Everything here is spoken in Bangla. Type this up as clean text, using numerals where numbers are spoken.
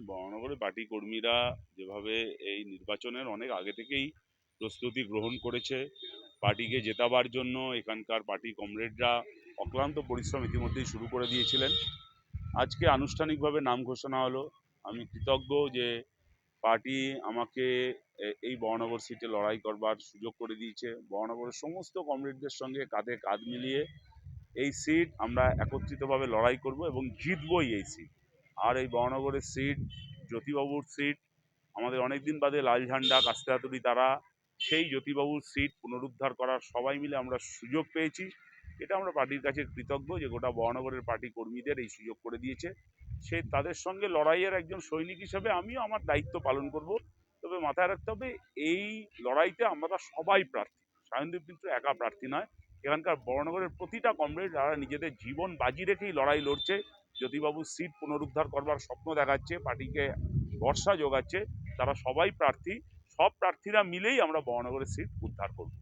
বরানগরে পার্টি কর্মীরা যেভাবে এই নির্বাচনের অনেক আগে থেকেই প্রস্তুতি গ্রহণ করেছে, পার্টিকে জেতাবার জন্য এখানকার পার্টি কমরেডরা অক্লান্ত পরিশ্রম ইতিমধ্যেই শুরু করে দিয়েছিলেন। আজকে আনুষ্ঠানিকভাবে নাম ঘোষণা হলো। আমি কৃতজ্ঞ যে পার্টি আমাকে এই বরানগর সিটে লড়াই করবার সুযোগ করে দিয়েছে। বরানগরের সমস্ত কমরেডদের সঙ্গে কাঁধে কাঁধ মিলিয়ে এই সিট আমরা একত্রিতভাবে লড়াই করব এবং জিতবই এই সিট। আর এই বরানগরের সিট জ্যোতিবাবুর সিট, আমাদের অনেকদিন বাদে লাল ঝান্ডা কাস্তে হাতুড়ি তারা সেই জ্যোতিবাবুর সিট পুনরুদ্ধার করার সবাই মিলে আমরা সুযোগ পেয়েছি। এটা আমরা পার্টির কাছে কৃতজ্ঞ যে গোটা বরানগরের পার্টি কর্মীদের এই সুযোগ করে দিয়েছে। সে তাদের সঙ্গে লড়াইয়ের একজন সৈনিক হিসেবে আমিও আমার দায়িত্ব পালন করব। তবে মাথায় রাখতে হবে, এই লড়াইতে আমরা সবাই প্রার্থী, সায়নদীপ কিন্তু একা প্রার্থী নয়। এখানকার বরানগরের প্রতিটা কমরেড যারা নিজেদের জীবন বাজি রেখেই লড়াই লড়ছে, জ্যোতিবাবুর সিট পুনরুদ্ধার করবার স্বপ্ন দেখাচ্ছে, পার্টিকে ভরসা যোগাচ্ছে, তারা সবাই প্রার্থী। সব প্রার্থীরা মিলেই আমরা বরানগরের সিট উদ্ধার করব।